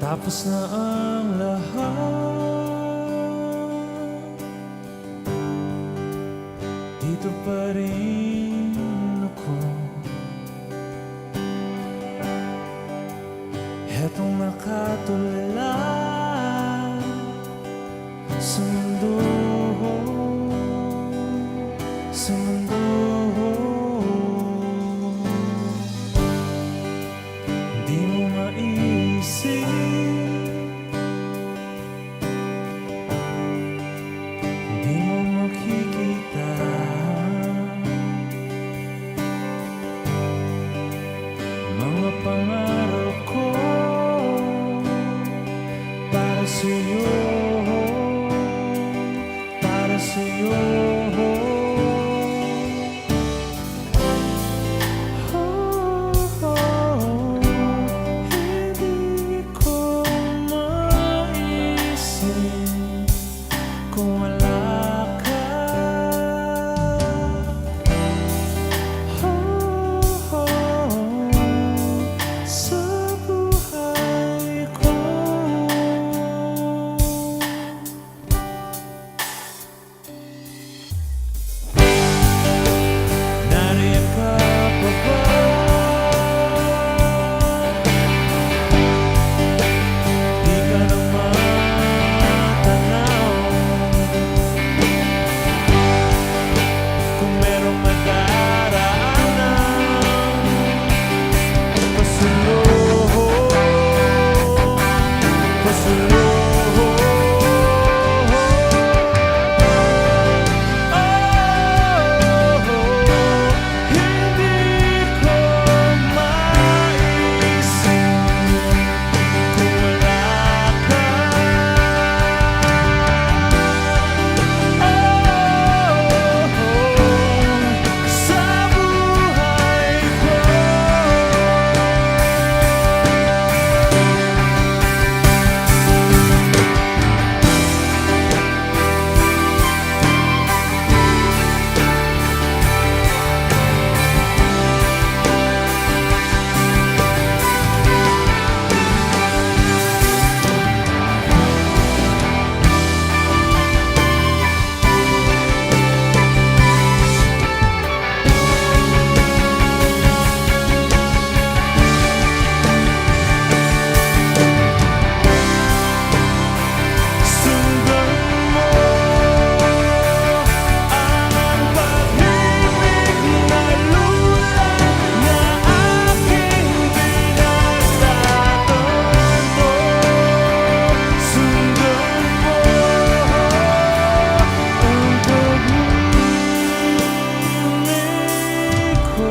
Tapos na ang lahat, dito pa rin ako. Hetong nakatulala sa mundo, sa mundo. Di mo maisip, di mo makikita mga pangarap ko para sa'yo, para sa'yo. Hindi ko maisip kung wala ka. Sa buhay ko. Nariyan ka pa ba? Di ka na matanaw. Kung merong magdaraanan pasulong, pasulong. Hindi ko maisip kung wala ka. Sa buhay ko. Sundan mo ang pag-ibig na lulang na aking pinagtatanggol mo. Sundan mo ang pag-ibig ko.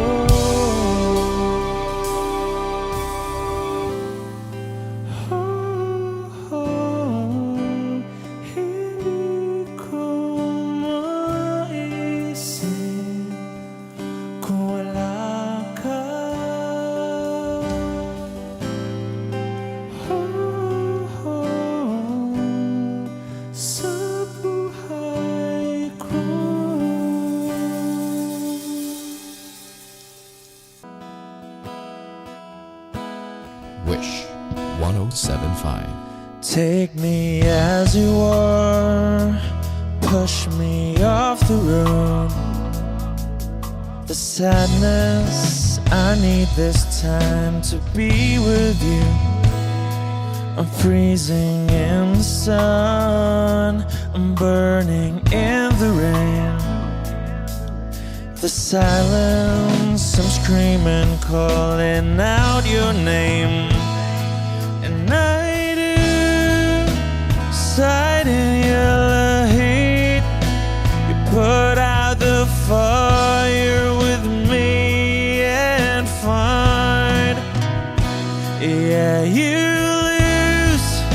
Hindi ko maisip kung wala ka. Sa buhay ko. Wish 1075. Take me as you are, push me off the road. The sadness, I need this time to be with you. I'm freezing in the sun, I'm burning in the rain. The silence, I'm screaming, calling out your name. And I do sight in your heat. You put out the fire with me and find, yeah, you lose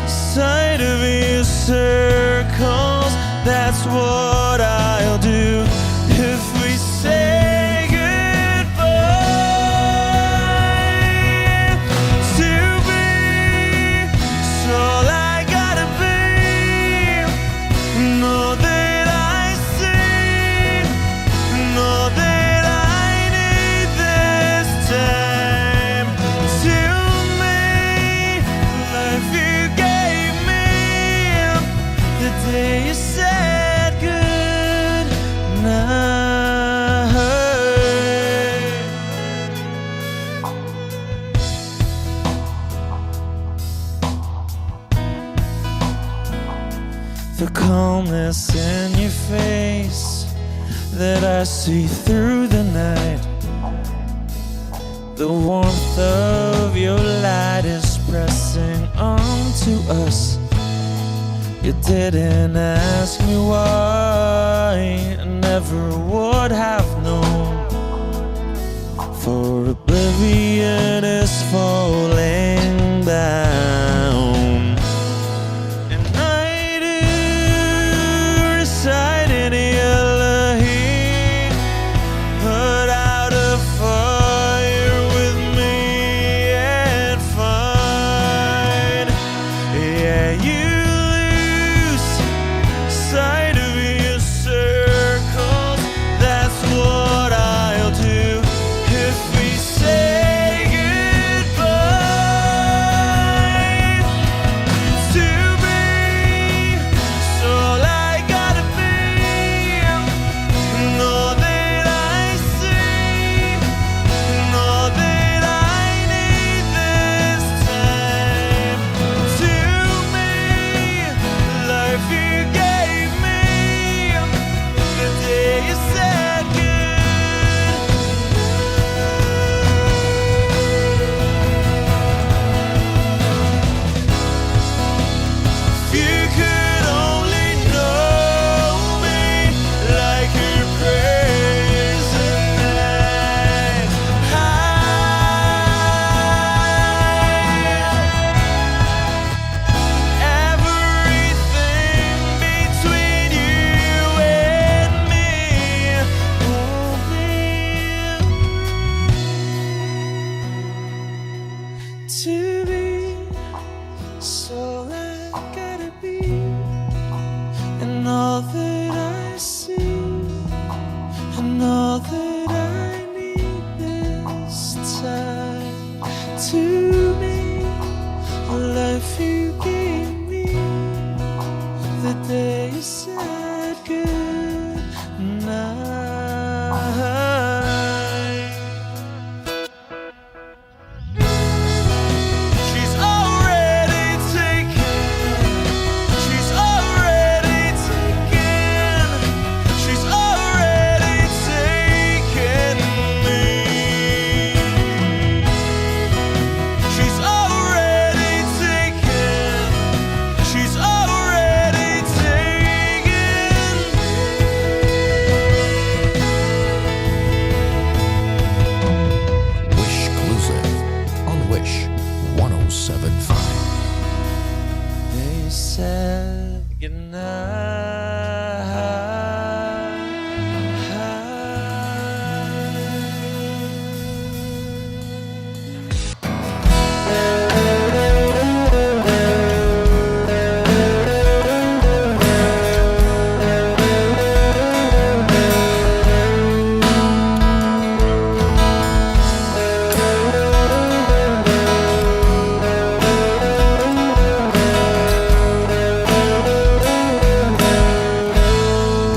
sight of your circles. That's what I'll do if we say goodbye. the calmness in your face that I see through the night. The warmth of your light is pressing onto us. You didn't ask me why, I never would have known. For oblivion is falling down, and I do recite in Elohim, put out a fire with me and find, yeah, you lose sight of your circles. That's what I'll do if we say goodbye to me. So all I gotta be, and all that I see, and all that I need this time. To me, life you gave me, the day you said goodbye. If you could only know me like your prayers at night, everything between you and me won't be to be. So I gotta be, and all that I see, and all that I need this time. To me, a life you gave me, the day you said good night. She's already taken. She's already taken. She's already taken me. She's already taken. She's already taken Wish Exclusive on Wish 1075. They said goodnight.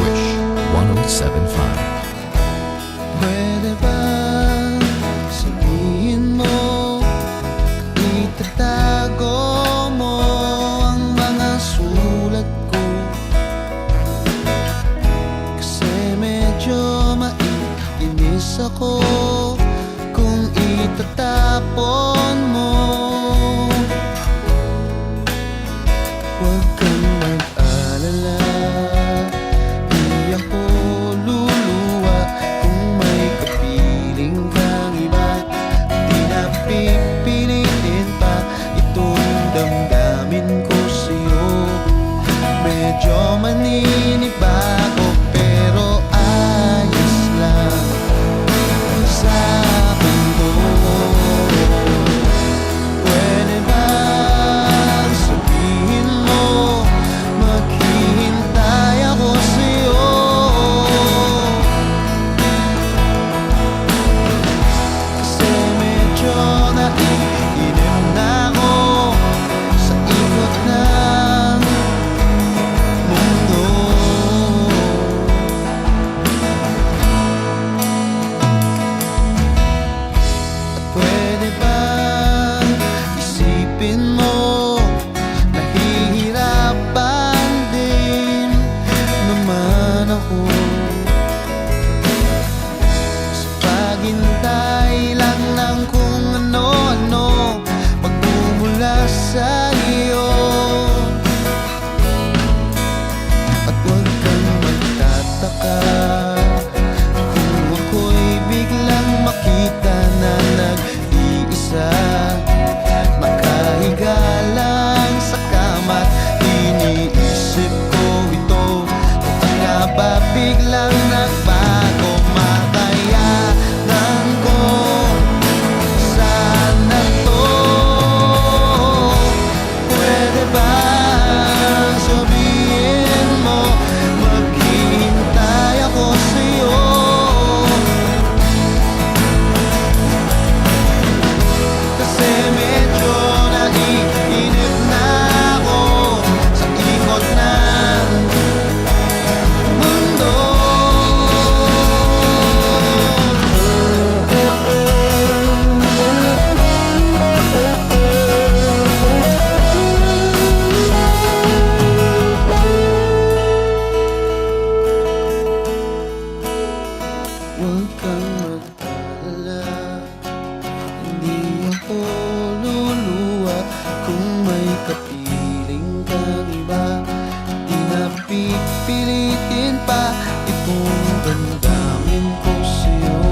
Wish 1075. Pwede ba sabihin mo, itatago mo ang mga sulat ko? Kasi medyo maiinis ako kung itatapon mo. Huwag kang mag-alala, di ako luluwa kung may kapiling kang iba. Di na pipilitin pa itong damdamin ko sa'yo. Medyo maninibago pero ayos lang sa mundo. Pwede ba sabihin mo, maghihintay ako sa'yo? Kasi medyo naiinim na ako sa ikot ng mundo. sa iyo. At huwag kang magtataka kung ako'y biglang makita na nag-iisa, makahiga lang sa kama't iniisip ko ito. Kung nga ba biglang nagbago, makayanan ko sana to. Pwede ba sabihin mo maghihintay ako sa'yo? Kasi medyo naiinip na ako sa ikot ng mundo. Huwag kang mag-alala, hindi ako luluwa kung may kapiling kang iba. Di na pipilitin pa itong damdamin ko sa'yo.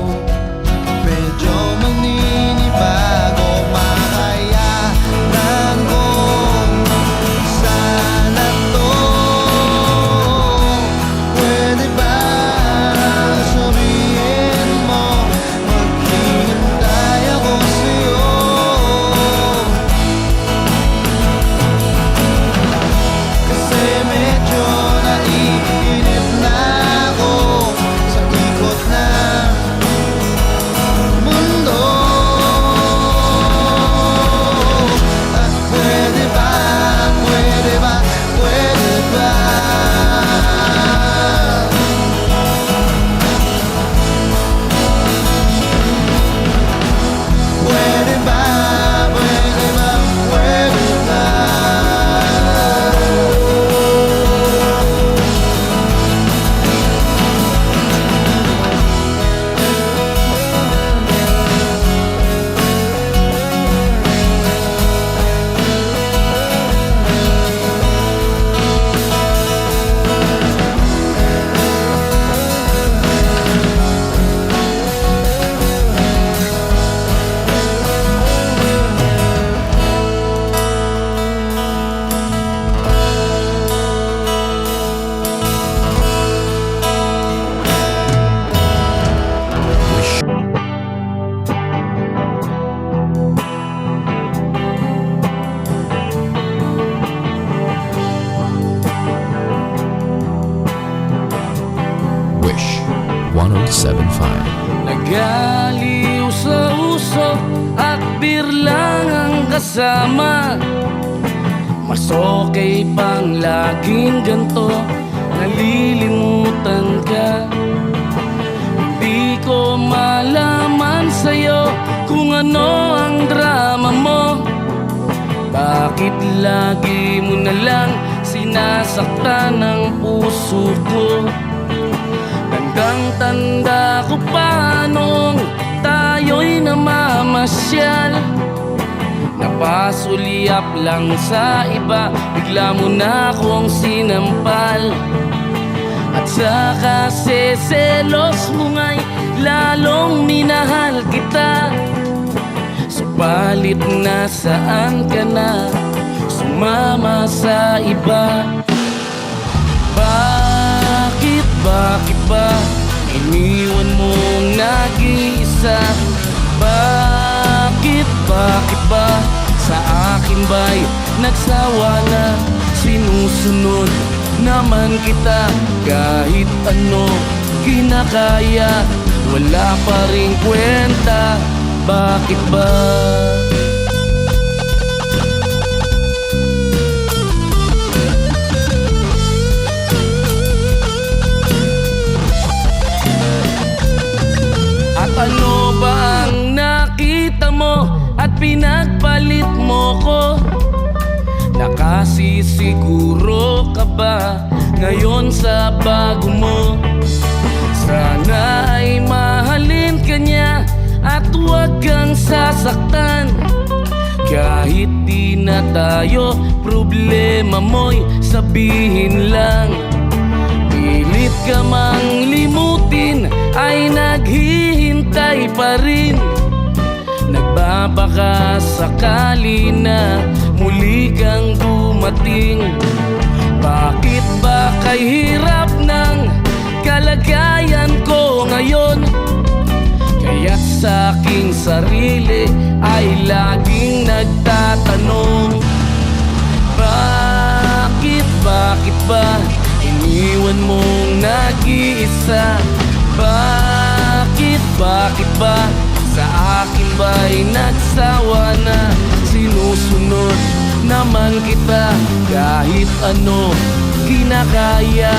Medyo maninibago, makayanan ko sana to. Pwede ba sabihin mo maghihintay ako sa'yo? Kasi medyo naiinip na ako sa ikot ng mundo. At pwede ba, pwede ba, pwede ba? Pwede ba, pwede ba, pwede ba? Wish. Wish 107.5. Nagaliw sa usok at birlang ang kasama. Mas okay pang laging ganto, nalilimutan ka. Hindi ko malaman sa'yo kung ano ang drama mo. Bakit lagi mo na lang sinasaktan ang puso ko? Tandang-tanda ko pa nung tayo'y namamasyal. Napasulyap lang sa iba, bigla mo na akong sinampal. At saka selos mo nga'y lalong minahal kita. Subalit nasaan ka na, sumama sa iba. Bakit ba iniwan mong nag-iisa? Bakit ba sa akin ba'y nagsawa na? Sinusunod naman kita kahit ano kinakaya, wala pa ring kwenta. Bakit ba? At ano ba ang nakita mo at pinagpalit mo ko? Nakasisiguro ka ba ngayon sa bago mo? Sana ay mahalin ka niya at huwag kang sasaktan. Kahit di na tayo, problema mo'y sabihin lang. Pilit ka mang limutin, ay naghihintay pa rin. Nagbabaka sakali na muli kang dumating. Bakit ba kay hirap ng kalagayan ko ngayon? Kaya't sa aking sarili ay laging nagtatanong, bakit ba iniwan mong nag-iisa? Bakit ba sa akin ba'y nagsawa na? Sinusunod naman kita kahit ano kinakaya,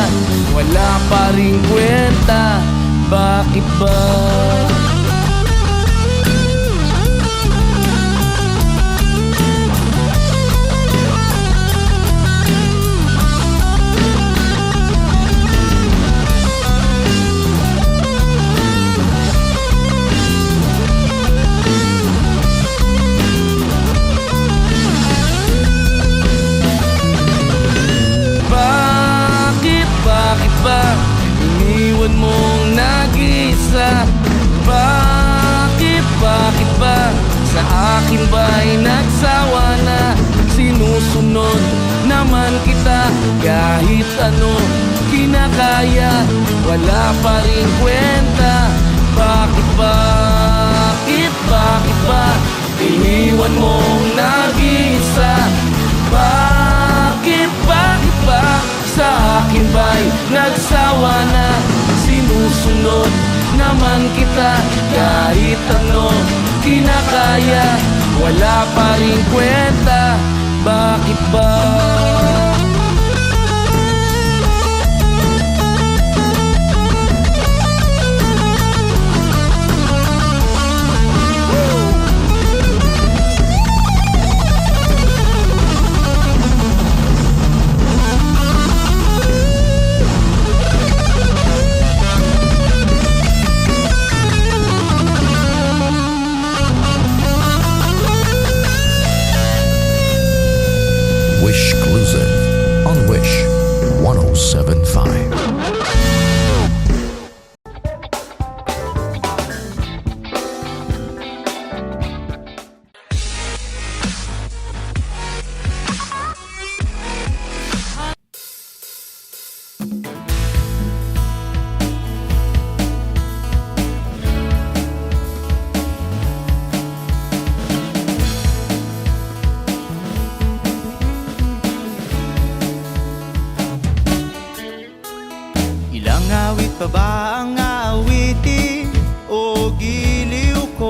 wala pa ring kwenta. Bakit ba? Bakit ba iniwan mong nag-isa? Bakit ba sa akin ba'y nagsawa na? Sinusunod naman kita kahit ano kinakaya, wala pa rin kwenta. Bakit ba iniwan mong nag-isa? Bakit ba sa akin ba'y nagsawa na? Sinusunod naman kita kahit ano kinakaya, wala pa rin kwenta. Bakit ba? Wish Exclusive on Wish 1075. Ilang awit pa ba ang aawitin o giliw ko?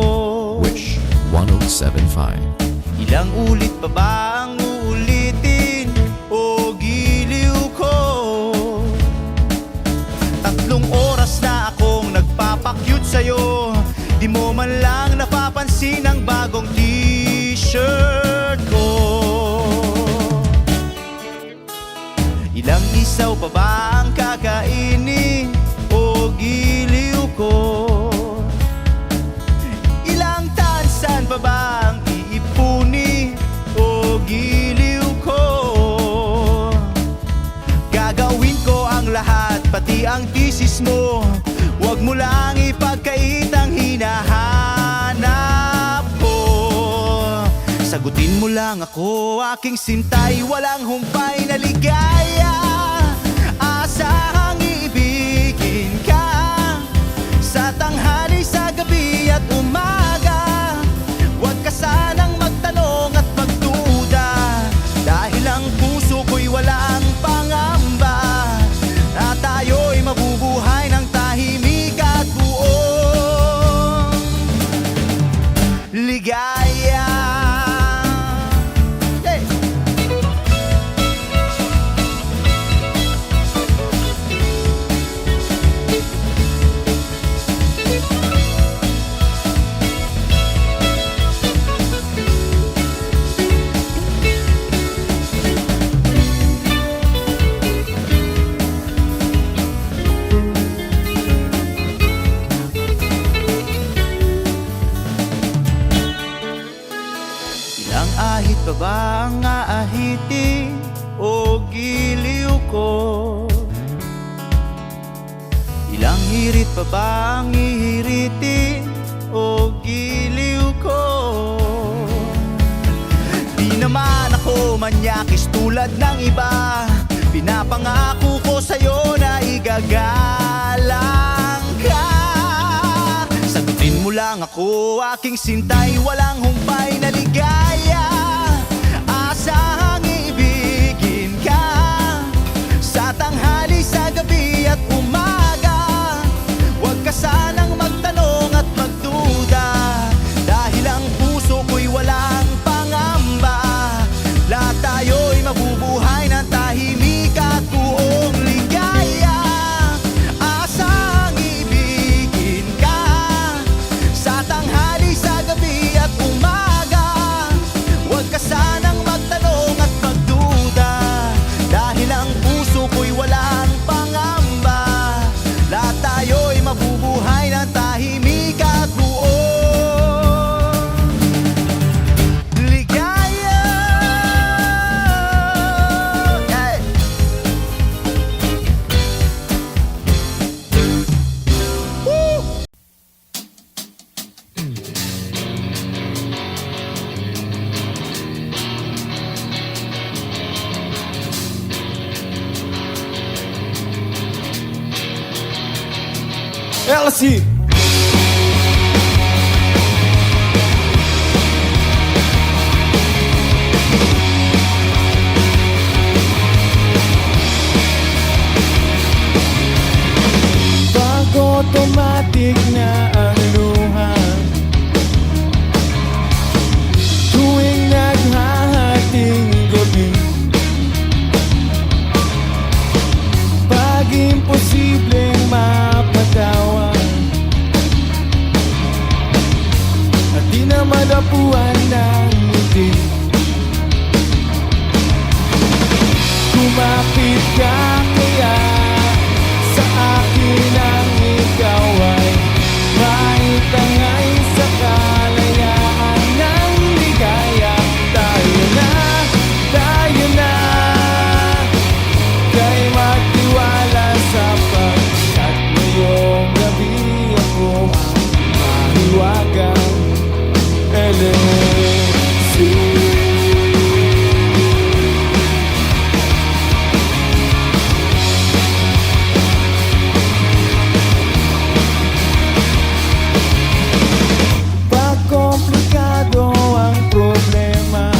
Wish 1075. Ilang ulit pa ba ang uulitin o giliw ko? 3 oras na akong nagpapakyut sa'yo, di mo man lang napapansin ang bagong t-shirt ko. Ilang isaw pa ba ang kakainin o giliw ko? Ilang tansan pa ba ang iipuni o giliw ko? Gagawin ko ang lahat, pati ang thesis mo. Huwag mo lang ipagkait ang hinahanap ko. Sagutin mo lang ako, aking sintay, walang humpay na ligaya. Asahang iibigin ka sa tanghali, sa gabi at umaga. Huwag ka sanang magtanong at magduda, dahil ang puso ko'y walang pangamba, na tayo'y mabubuhay ng tahimik at buong ligaya. Hey! pa ba ang ihiritin o giliw ko? Di naman ako manyakis tulad ng iba. Pinapangako ko sa'yo na igagalang ka. Sagutin mo lang ako, aking sintay, walang humpay na ligaya. Asahang ibigin ka sa tanghali, sa gabi at umaga. Huwag ka sanang magtanong at magduda, dahil ang puso ko'y walang pangamba. Lahat tayo'y mabubuhay ng tahimik at buong ligaya. Asang ibigin ka sa tanghali, sa gabi at umaga. Huwag ka sanang magtanong at magduda, dahil ang puso ko'y walang pangamba. Lahat tayo'y mabubuhay ng tahimik at buong ligaya. Hey! Woo! LC. Pag automatic na ang luha, tuwing naghahating gabi, pag imposibleng mapatawa at di na madapuan ng ngiti, kumapit ka kaya sa akin ang ikaw ay maitangay sa kalayaan ng ligaya. Tayo na kay magtiwala sapagkat ngayong gabi ako ang mahiwagang LC. Pag komplikado ang problema,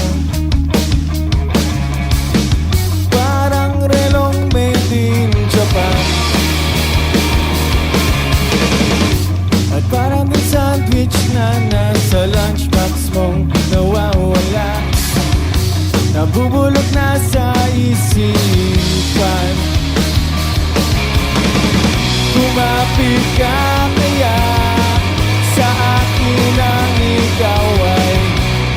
parang relong made in Japan, at parang din sandwich na nasa lunchbox mong nawawala, nabubulok na sa isipan. Kumapit ka kaya sa akin ang ikaw ay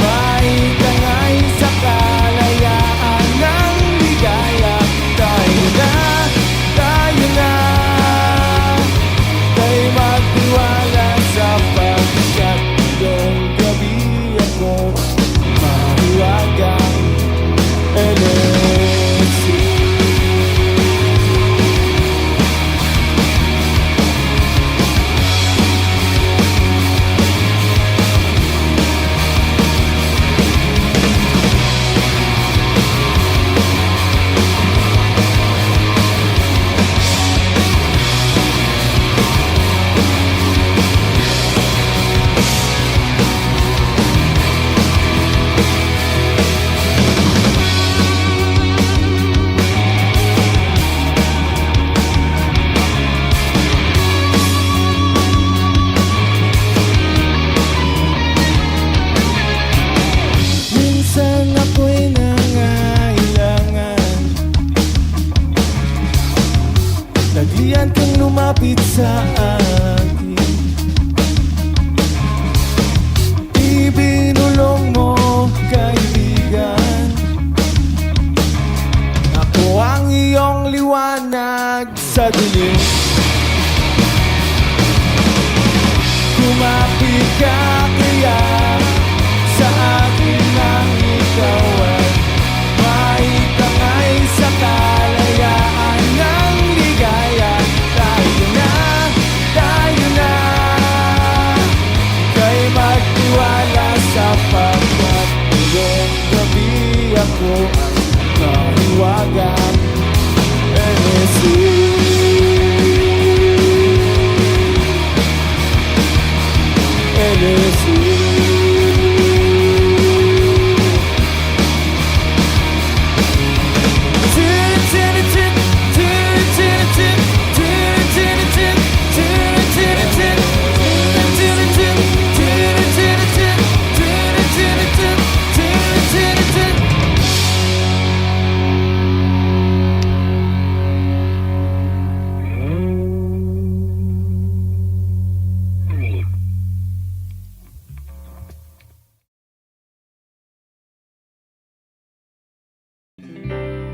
maitangay sa kalayaan ng ligaya. Tayo na kay magtiwala sapagkat ngayong gabi ako mahiwagang LC. Minsan ako'y nangailangan, taglian kang lumapit sa akin. Ibinulong mo, kaibigan, ako ang iyong liwanag sa dilim. Kumapit ka kaya sa akin ang ikaw ay maitangay sa kalayaan ng ligaya. Tayo na panawagan. NSU.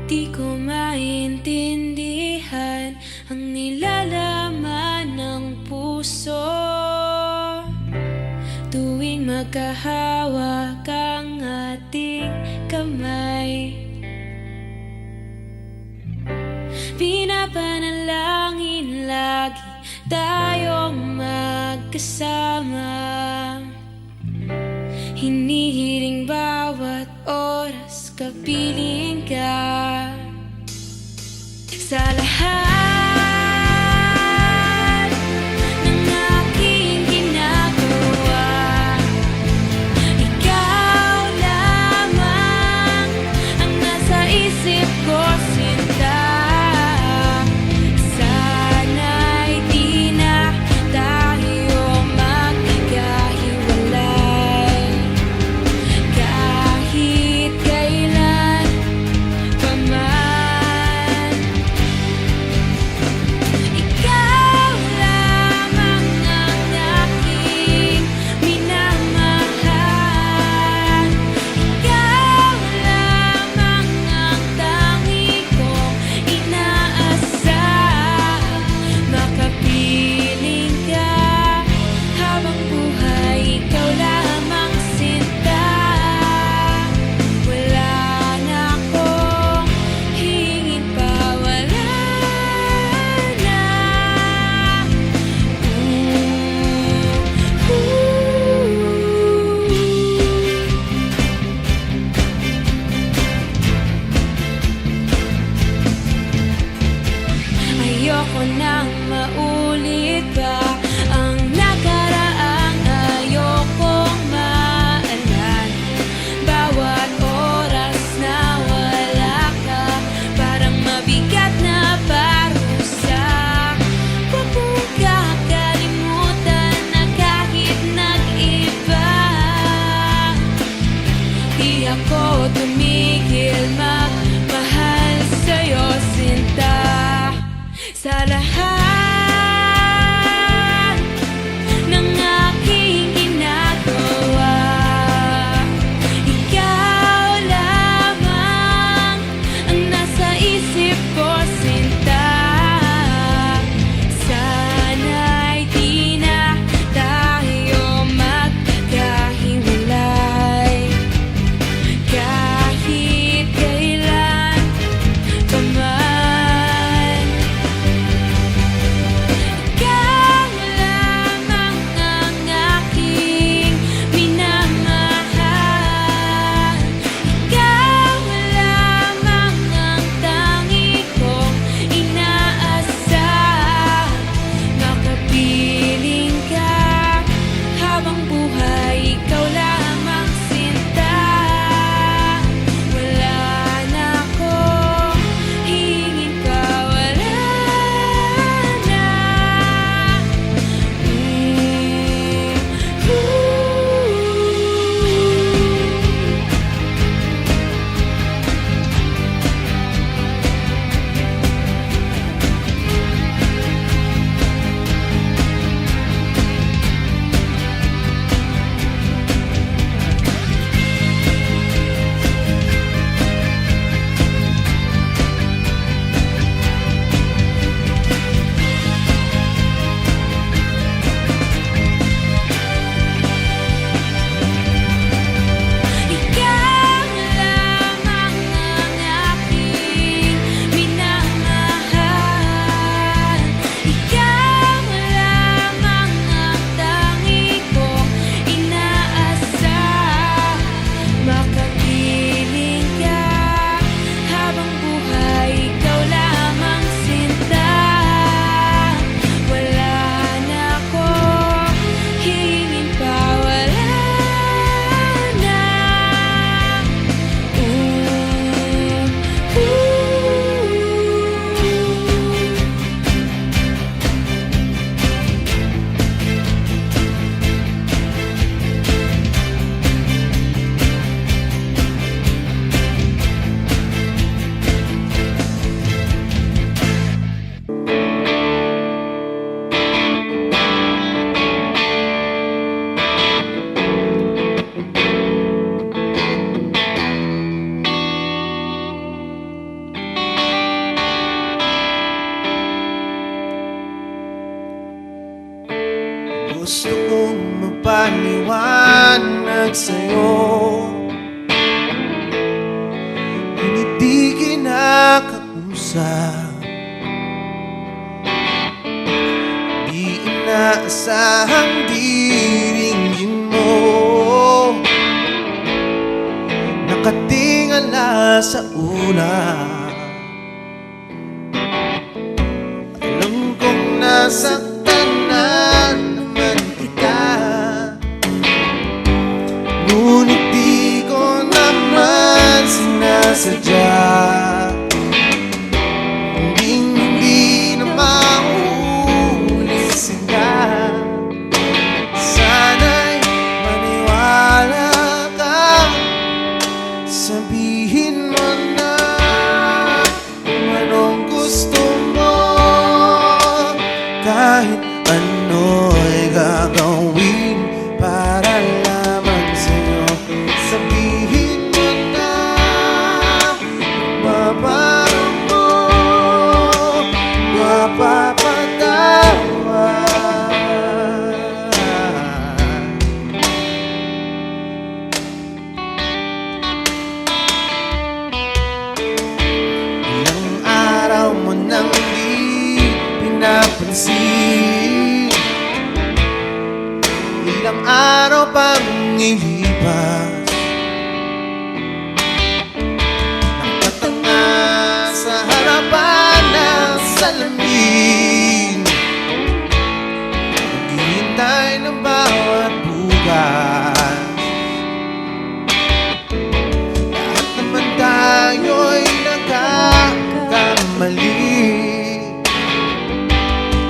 Di ko maintindihan ang nilalaman ng puso tuwing magkahawak ang ating kamay. Pinapanalangin lagi tayong magkasama, hinihiling bawat oras kapiling ka. Sa lahat ng aking ginagawa, ikaw lamang ang nasa isip ko, sinta. Sana'y di na tayo magkakahiwalay kahit kailan pa man. Ikaw lamang ang aking minamahal. Ikaw lamang ang tangi kong inaasam. Makapiling ka habang buhay, ikaw lamang sinta. Wala na akong hingin pa, wala na. Ayoko nang maulit pa ang nakaraang ayokong maalala. Bawat oras na wala ka, parang mabigat na parusa. Huwag mong kakalimutan na kahit nag-iba, di ako tumigil magmahal sa'yo, sinta. Sa lahat Gusto kong magpaliwanag sa'yo, ngunit di kinakausap. Di inaasahang diringgin mo, nakatingala sa ulap. Alam kong nasaktan na naman kita, ngunit di ko naman sinasadya. Hindi na mauulit sila. Sana'y maniwala ka, sabihin mo na kung anong gusto mo. Kahit ano'y gagawin para lamang sa'yo. Sabihin mo na mababago mo, mapapatawa. Ilang araw mo nang di pinapansin, ilang araw pang ilipas, nakatanga sa harapan ng salamin, naghihintay ng bawat bukas. Lahat naman tayo'y nagkakamali,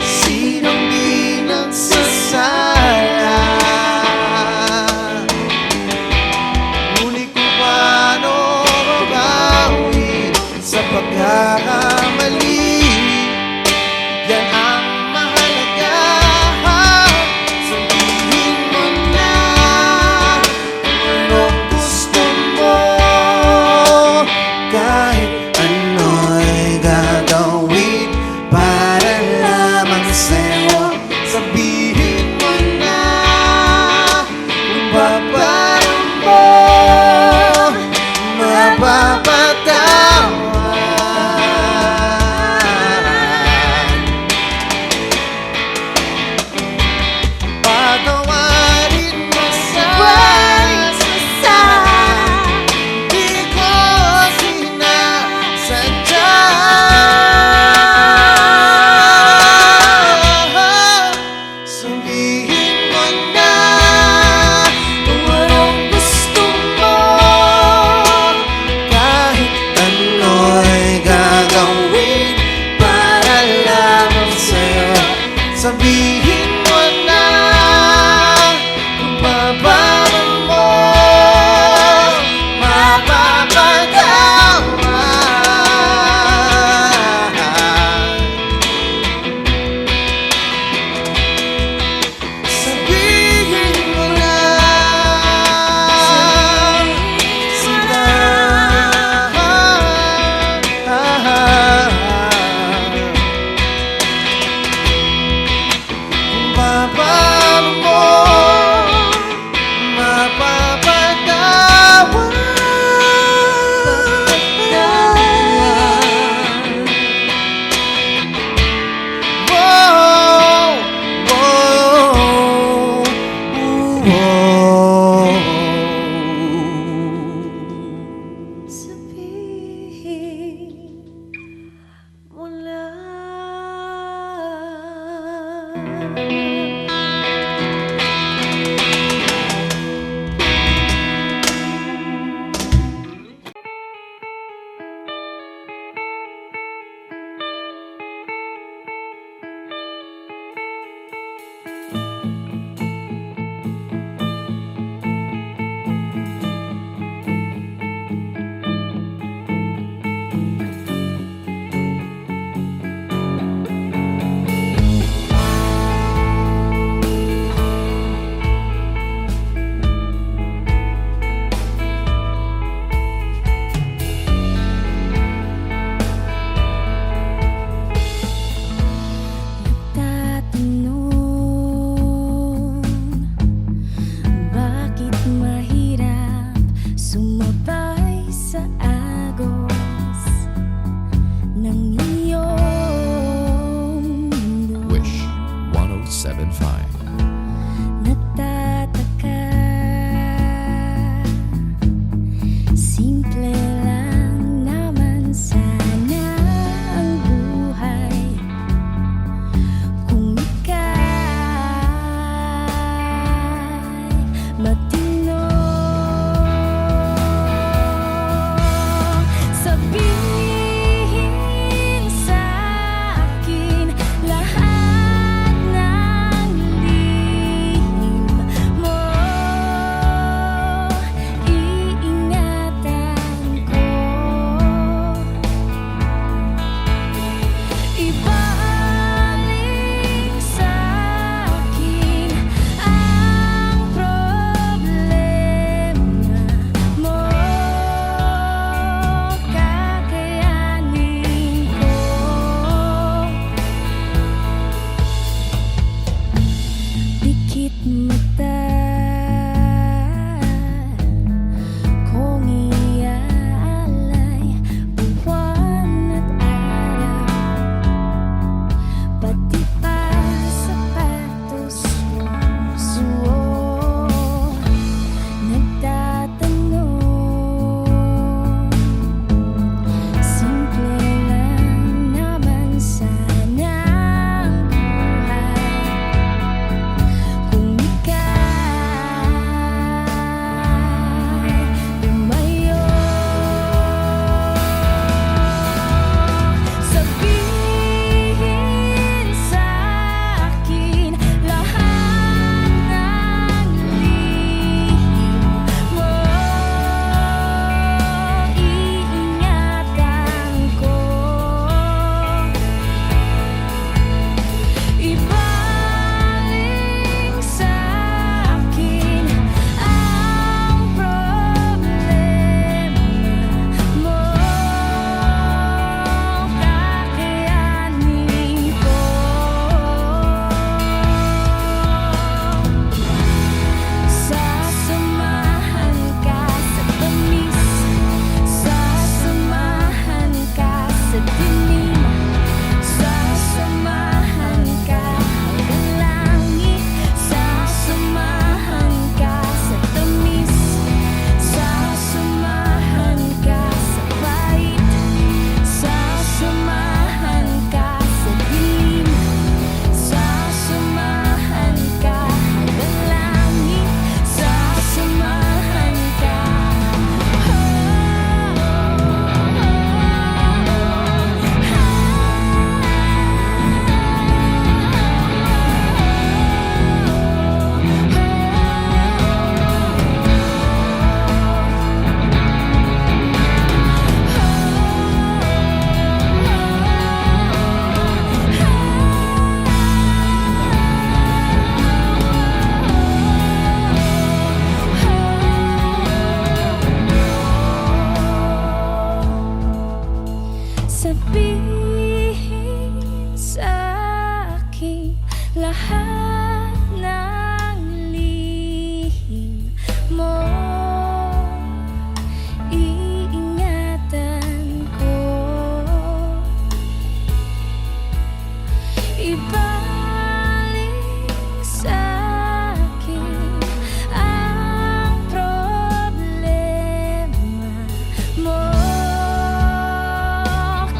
sinong di nagsasala. Ngunit kung paano mabawi sa pagkakamali, yan ang mahalaga. Sabihin mo na kung anong gusto mo, kahit ano'y gagawin para lamang sa'yo. Sabihin mo na kung paano mo mapapatawa. Patawarin mo sa di ko sinasadya. Sabihin mo na kung anong gusto mo, kahit ano'y gagawin para lamang sa'yo. Sabihin mo na kung paano mo mapapatawa. Sabihin mo na sila. Kung paano mo mapapatawa. Whoa, whoa, whoa. Sabihin mo na. Sabihin sa akin lahat ng lihim mo. Iingatan ko. Ibalik sa akin ang problema mo.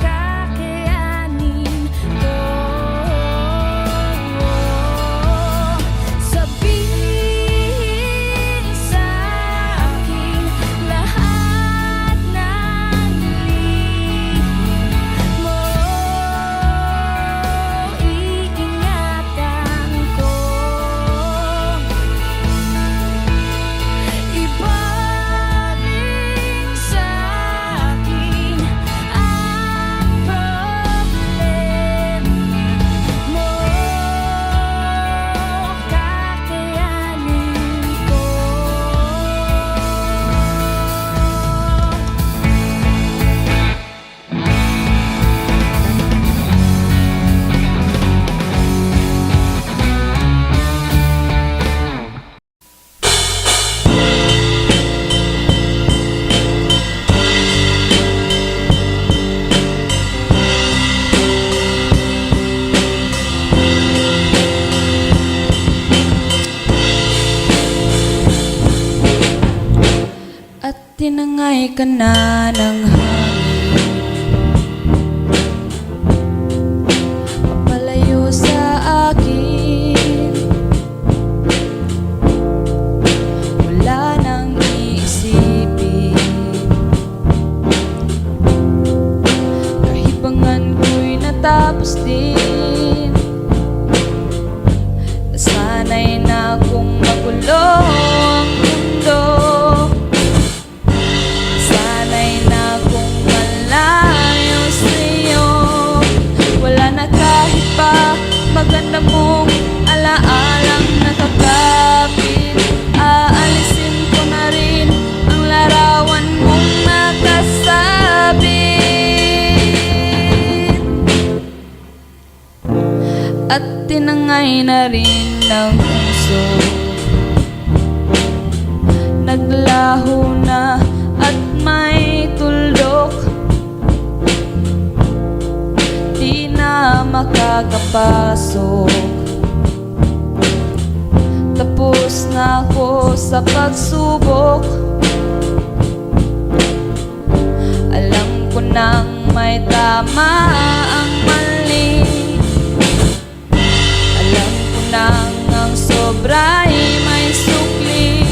Kakayanin ko. Sabihin sa akin lahat ng lihim mo. Iingatan ko. Ibalik sa akin ang problema mo. Kakayanin ko. At tinangay ka na ng hangin, papalayo sa akin. Wala nang iisipin, kahibangan ko'y natapos din. Nasanay na kung magulo ang mundo. Sanay na kung malayo sa'yo. Wala na kahit pa maganda mong alaalang nakakapit. Aalisin ko na rin ang larawan mong nakasabit. At tinangay na rin ng puso, naglaho na at may tuldok. Di na makakapasok. Tapos na ako sa pagsubok. Alam ko nang may tama ang mali. Alam ko nang ang sobra'y may sukli.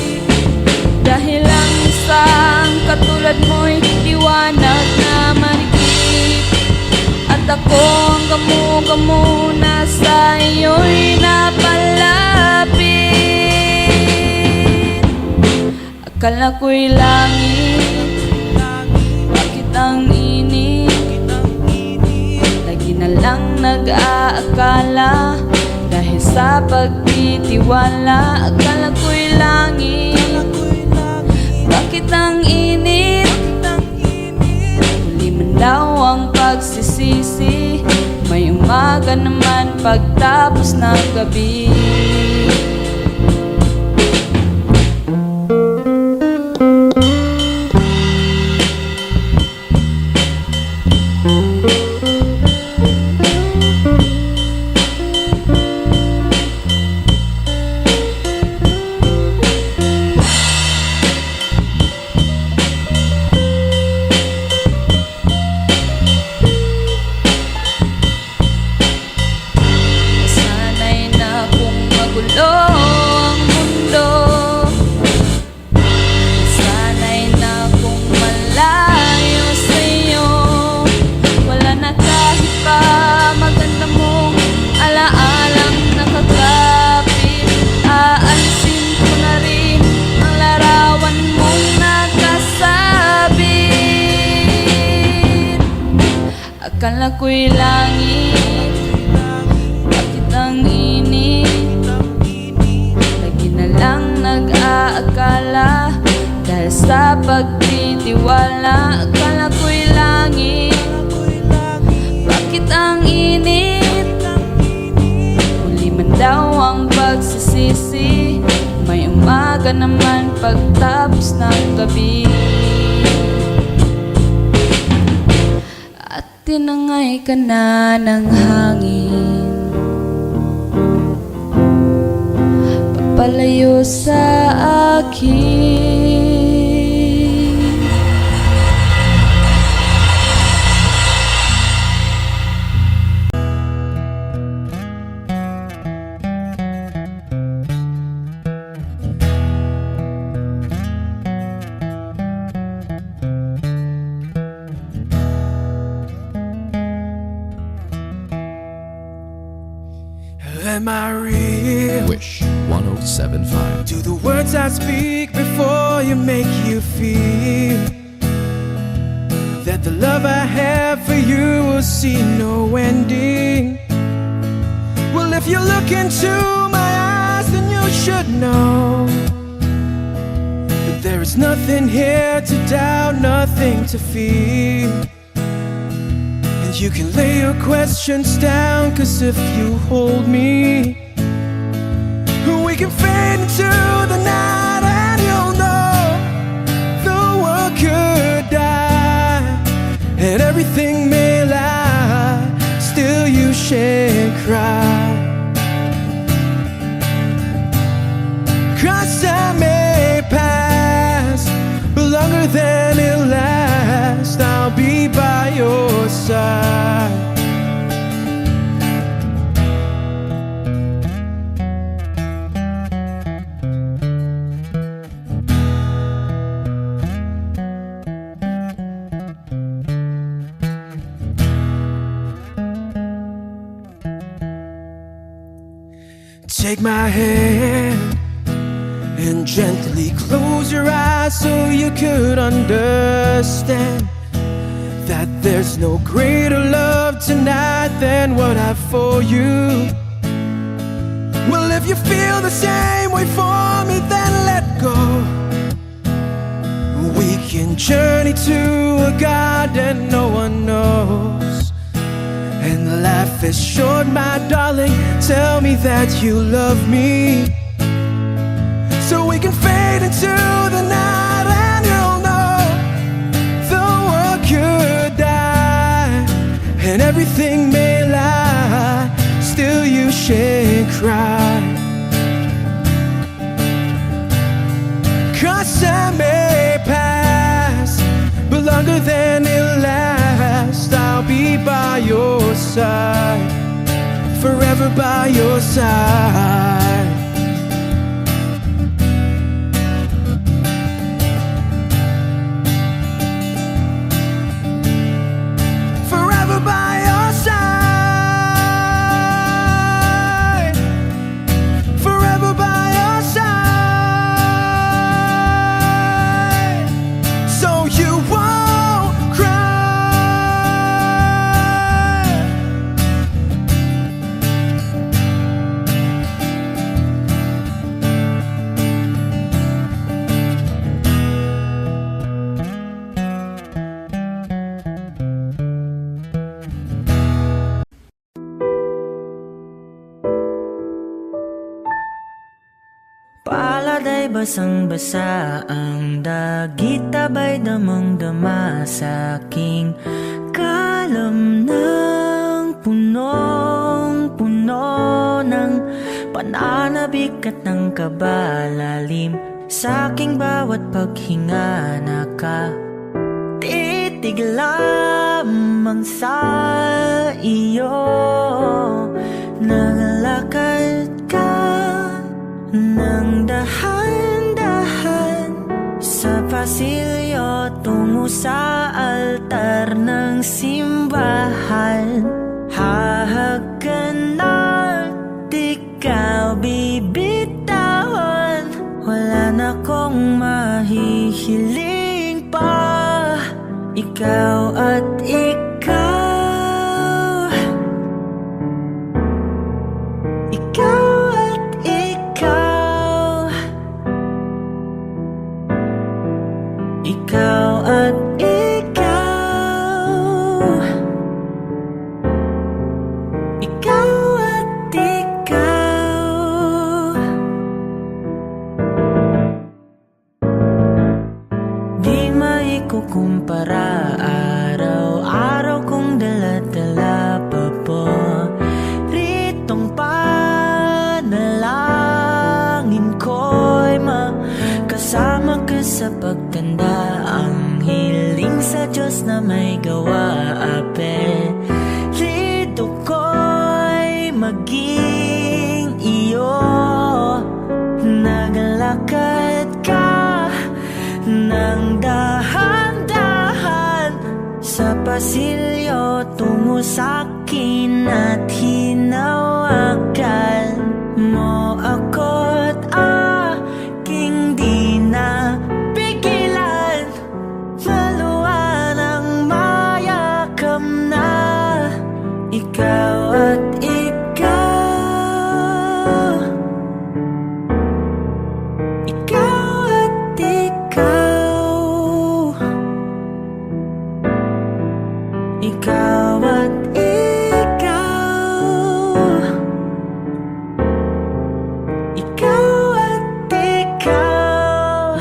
Dahil ang isang katulad mo'y liwanag na marikit. At ako ang gamo-gamo na sa iyo'y napalapit. Akala ko'y langit, bakit ang init? Lagi na lang nag-aakala dahil sa pagtitiwala. Akala ko'y langit, bakit ang init? Huli man daw ang pagsisisi, may umaga naman pagtapos ng gabi. Akala ko'y langit, bakit ang init? Lagi na lang nag-aakala dahil sa pagtitiwala. Akala ko'y langit, ka naman pagtapos ng gabi. At tinangay ka na ng hangin, papalayo sa akin. Am I real? Wish 1075. Do the words I speak before you make you feel that the love I have for you will see no ending? Well, if you look into my eyes, then you should know that there is nothing here to doubt, nothing to fear. And you can lay your questions down, 'cause if you hold me, we can fade into the night, and you'll know the world could die and everything may lie, still you shan't cry. 'Cause I may pass, but longer than it'll last, I'll be by your side. Take my hand and gently close your eyes so you could understand that there's no greater love tonight than what I have for you. Well, if you feel the same way for me, then let go. We can journey to a garden no one knows. And life is short, my darling, tell me that you love me, so we can fade into the night, and you'll know the world could die and everything may lie, still you shan't cry. 'Cause I may pass, but longer than it'll last, I'll be by your side, forever by your side. Forever by your side, forever by your side, so you won't cry. Palad ay basang-basa, ang dagit abay damang-dama sa aking kalam ng punong-puno ng pananabik at ng kabalalim. Sa aking bawat paghinga nakatitig lamang sa iyo. Nangalakad ka nang dahan-dahan sa pasilyo tungo sa altar ng simbahan. Hahagan at ikaw bibitawan, wala na kong mahihiling pa. Ikaw at ikaw, ikaw at ikaw, ikaw at ikaw, ikaw at ikaw. may gawa, apelido ko'y maging iyo. Naglakad ka ng dahan-dahan sa pasilyo tungo sa'kin at hinawakan mo ako't aking di na pigilan. Maluwan ang mayakap na ikaw at ikaw. Ikaw at ikaw. Ikaw at ikaw. Ikaw at ikaw.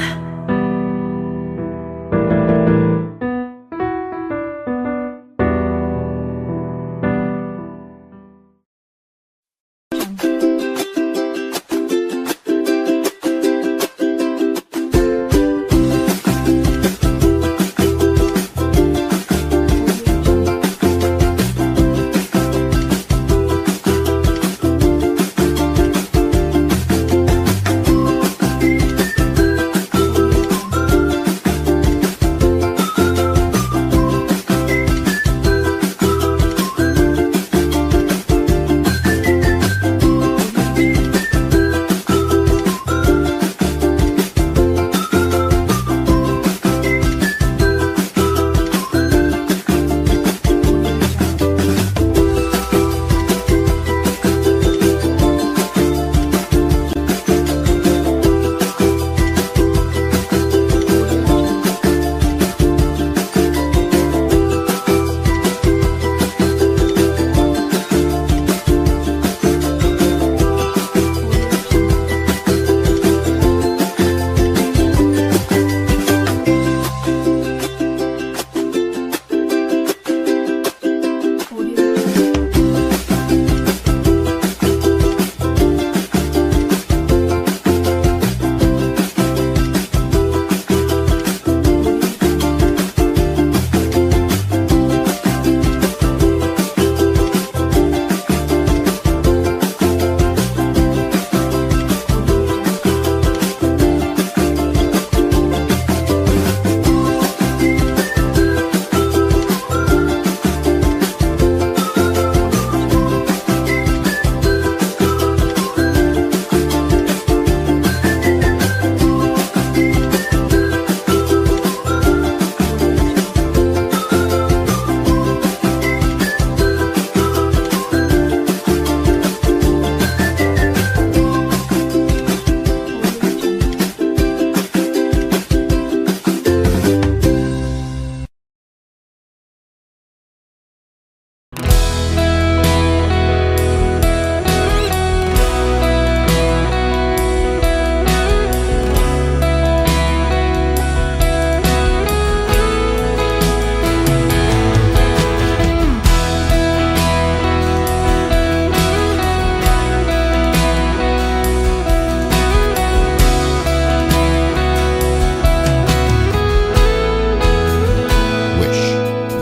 Wish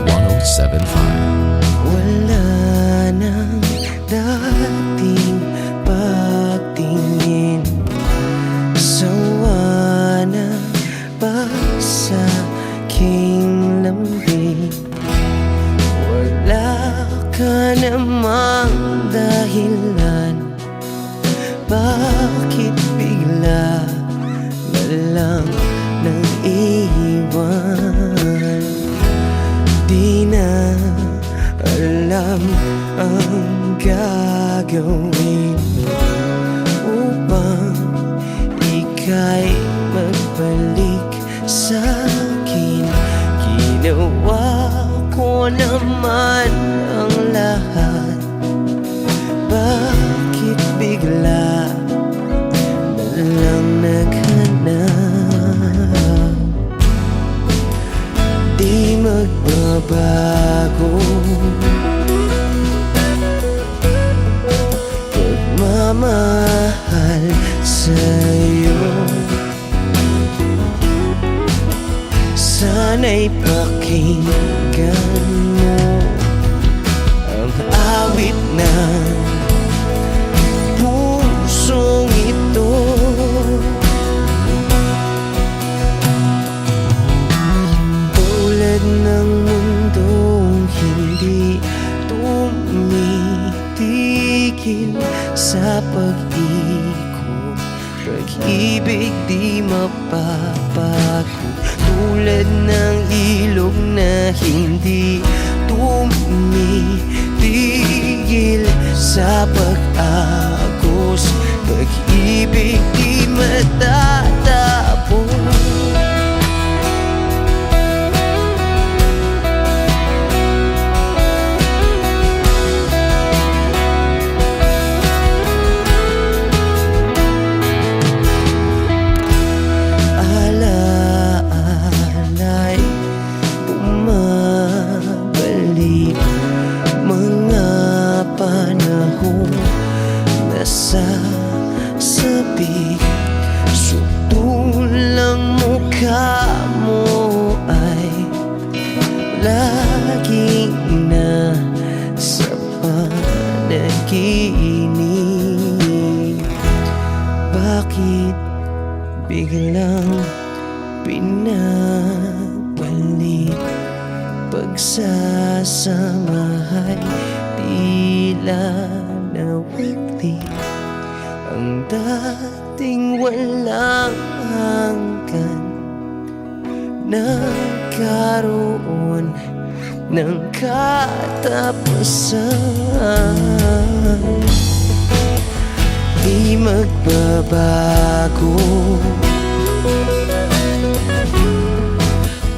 1075. Wala nang dating pagtingin, sawa na ba sa aking lambing? Wala ka namang dahilan, bakit bigla na lang nang iwan? Di na alam ang gagawin upang ika'y magbalik sa'kin. Ginawa ko naman ang lahat, bakit bigla na lang naghanap? Di magbabago pagmamahal sa'yo. Sana'y pakinggan pag-ibig di mapapago, tulad ng ilog na hindi tumitigil sa pag-agos, pag-ibig di matatapos. Alaala'y bumabalik, mga panahong nasasabik. Sutulang mukha mo ay laging nasa panaginip. Bakit biglang pinabalik? Pagsasamahay tila nawagli, ang dating walang hanggan nagkaroon ng katapusan. Di magbabago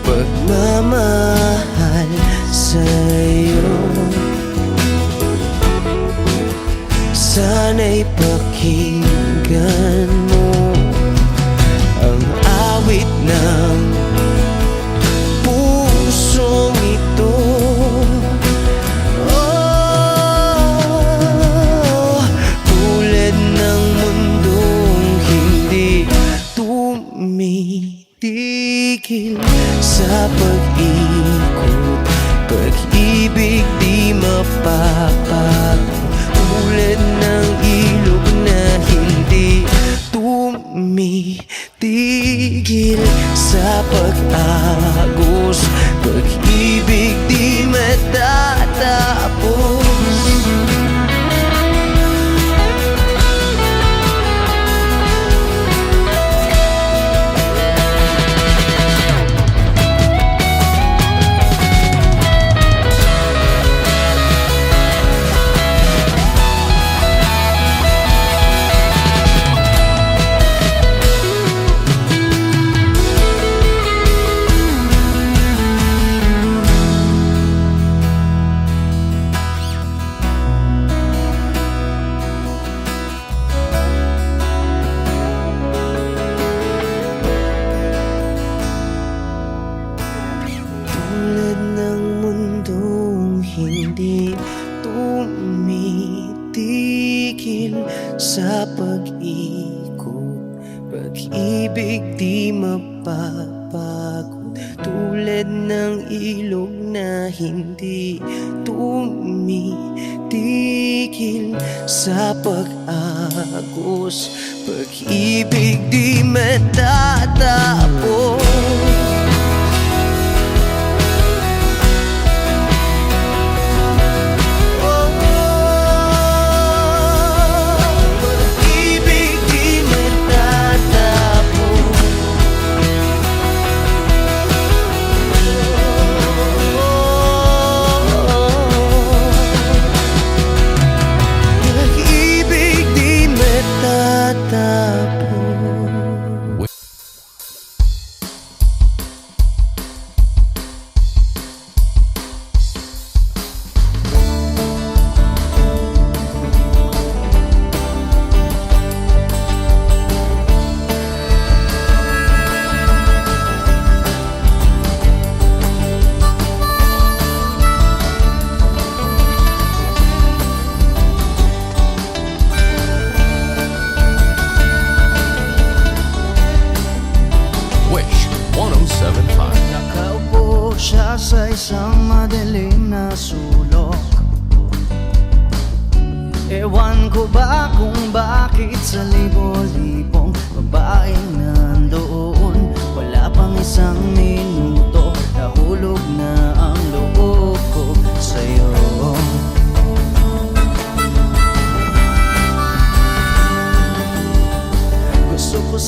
pagmamahal sa'yo. Sana'y pakinggan mo ang awit ng pusong ito. Oh, tulad ng mundong hindi tumitigil sa pag-ikot, pag-ibig di mapapago, tulad ng ilog na hindi tumitigil sa pag-agos, pag-ibig di matatapos. Tulad ng mundong hindi tumitigil sa pag-ikot, pag-ibig di mapapagod, tulad ng ilog na hindi tumitigil sa pag-agos, pag-ibig di matatapos. Nakaupo siya sa isang madilim na sulok. Ewan ko ba kung bakit sa libo-libong babaeng nandoon, wala pang isang minuto, nahulog na ang loob ko sa'yo. Gusto ko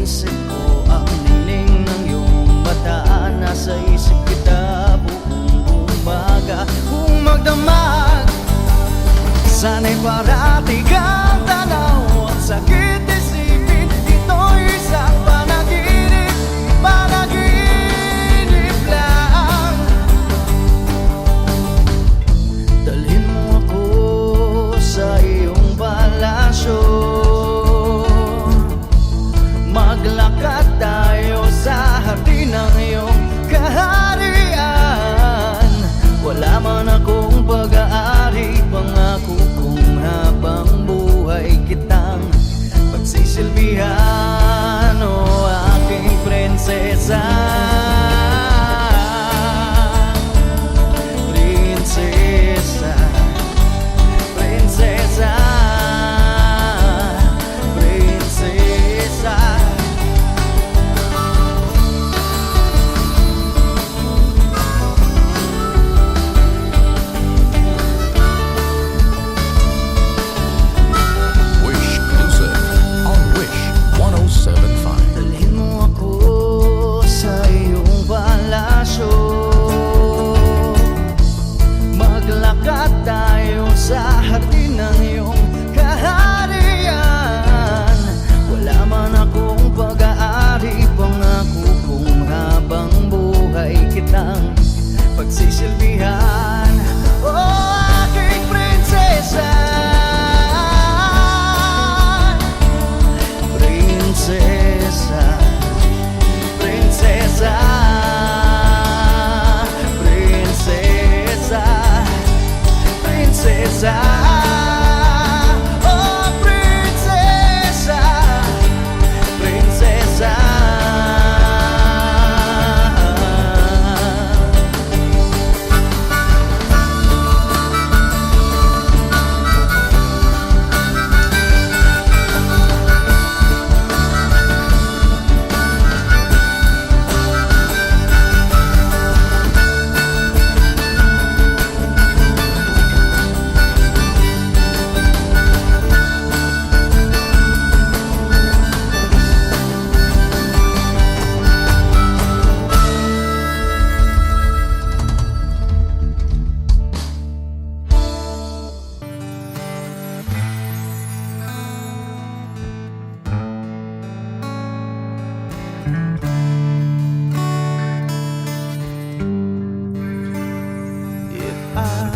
isip ko ang niling ng iyong mata. Nasa isip kita buong umaga. Kung magdamag, sana'y parati kang tanaw. Ang sakit isipin, ito'y isang panaginip, panaginip lang. Dalhin mo ako sa iyong palasyo, maglakad tayo sa hardin ng iyong kaharian. Wala man akong pag-aari, pangako kong habang buhay kitang pagsisilbihan, o aking prinsesa. Prinsesa, prinsesa, prinsesa. Wish Music on Wish 1075. Dalhin mo ako sa iyong palasyo, maglakad tayo sa hardin ng iyong kaharian. Wala man akong pag-aari, pangako kong habang buhay kitang pagsisilbihan, o aking prinsesa. Prinsesa, prinsesa, prinsesa, prinsesa. Oh, prinsesa, prinsesa. If I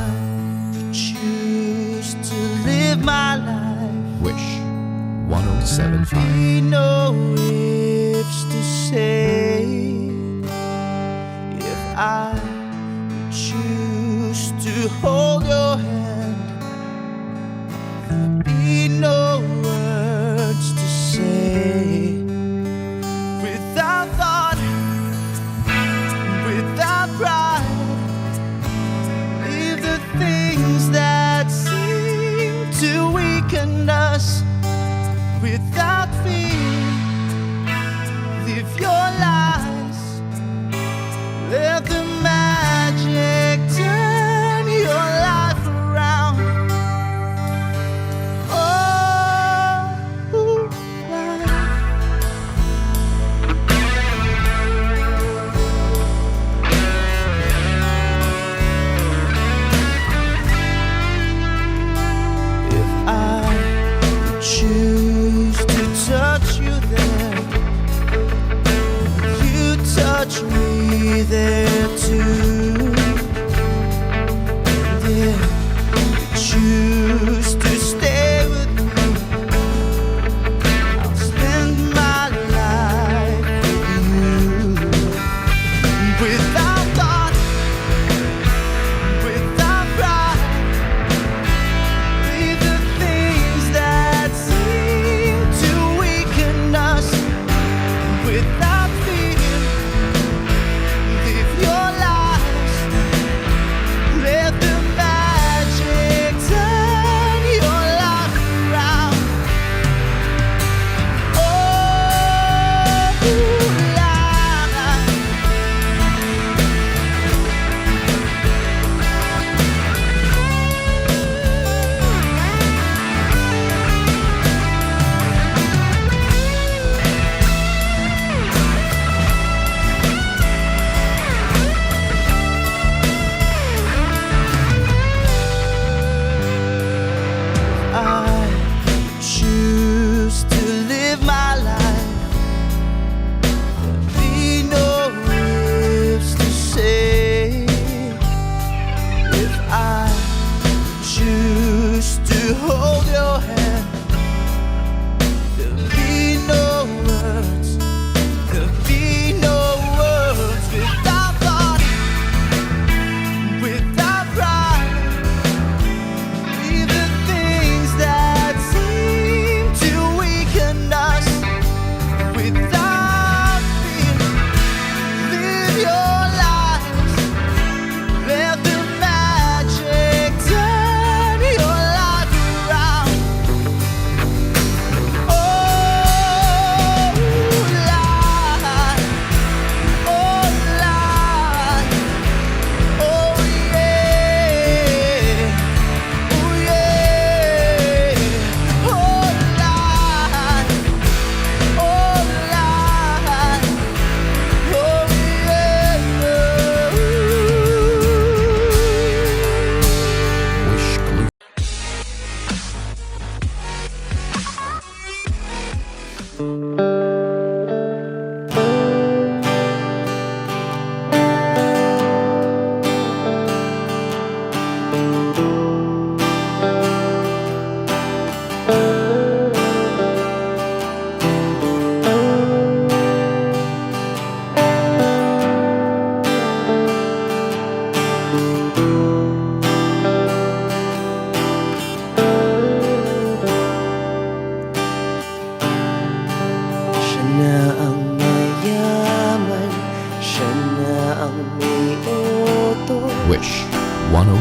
choose to live my life, Wish 1075. be no ifs to say. If I choose to hold your hand, there'll be no words to say. Without thought, without pride, leave the things that seem to weaken us. Without fear, live your lies. Let the magic turn your life around. Oh, life. If I choose to touch you there, you touch me there too. And if you choose to stay with me, I'll spend my life with you. Without thought, without pride, leave the things that seem to weaken us. Without fear, live your lives. Let the magic turn your life around. Oh, life.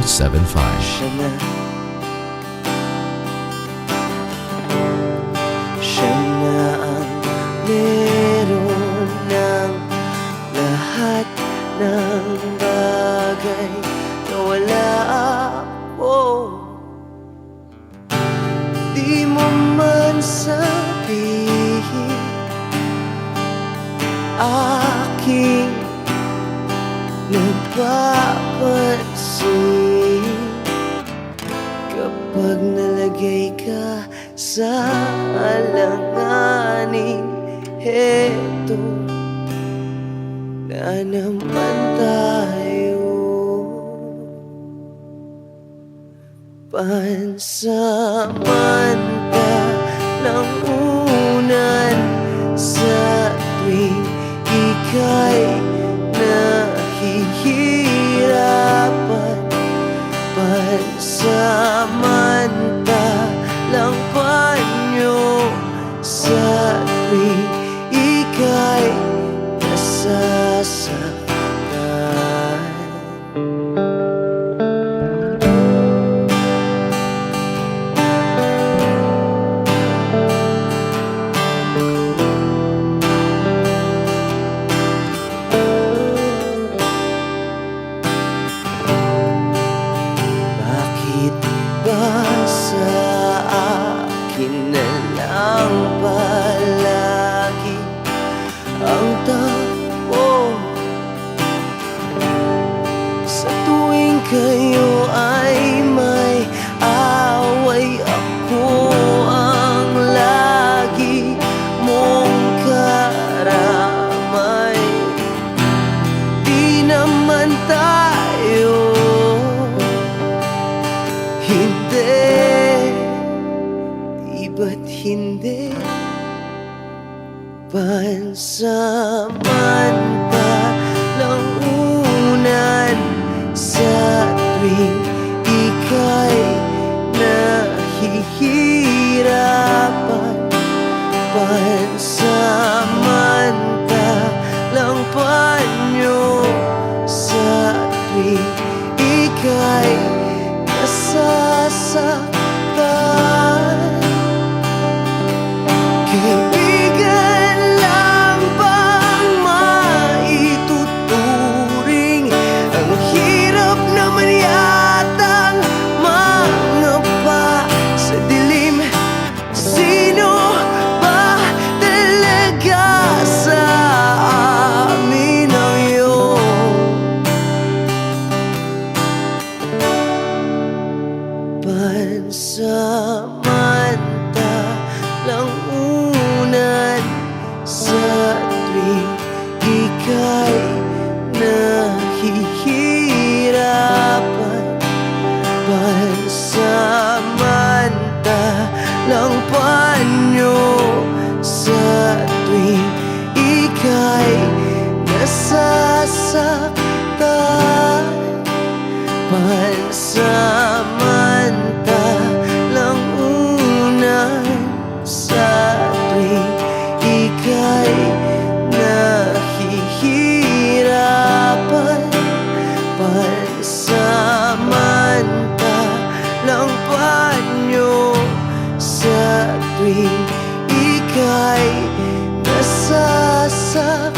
1075. Siya na, siya na ang meron ng lahat ng bagay na wala ako. Di mo man sabihin aking napapansin kapag nalagay ka sa alanganin. Heto na naman tayo, pansamantalang unan sa tuwing ika'y nahihirapan. Pansamantalang panyo sa tuwing ika'y nasasaktan. Bakit ba sa akin na lang palagi ang takbo? Sa tuwing kayo ay may away, ako ang lagi mong karamay. Di naman tayo, hindi, di ba't hindi? Pansamantalang unan sa tuwing ika'y nahihirapan. Pansamantalang panyo sa tuwing ika'y nasasaktan. Kaibigan lang bang maituturing? Ang hirap naman yatang mangapa sa dilim. Sino ba talaga sa amin ang iyong pansamantalang unan sa tuwing ika'y nahihirapan? Pansamantalang panyo sa tuwing ika'y nasasaktan. Pansamantalang unan sa tuwing ika'y nahihirapan. Pansamantalang panyo sa tuwing ika'y nasasaktan.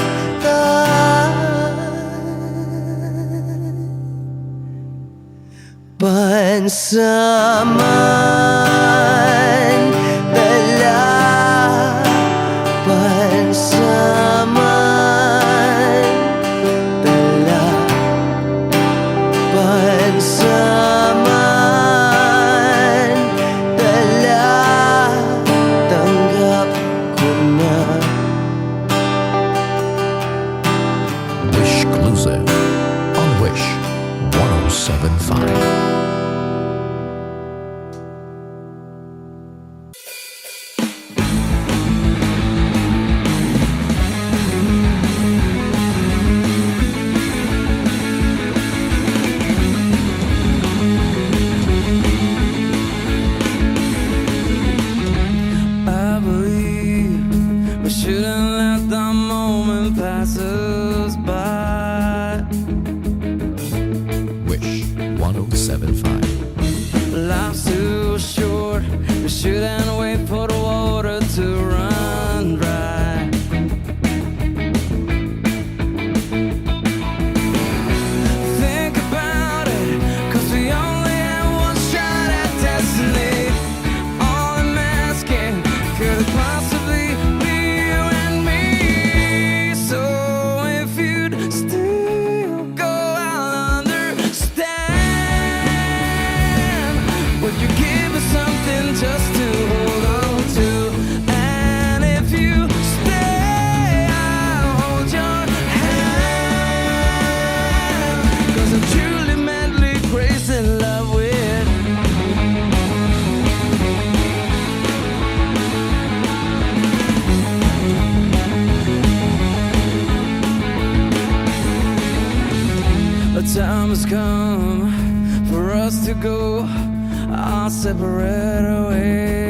Pansamantala, pansamantala, pansamantala, tanggap ko na. Wish Exclusive on Wish 1075. I believe we shouldn't let the moment pass us by. Wish 1075. time has come for us to go our separate ways.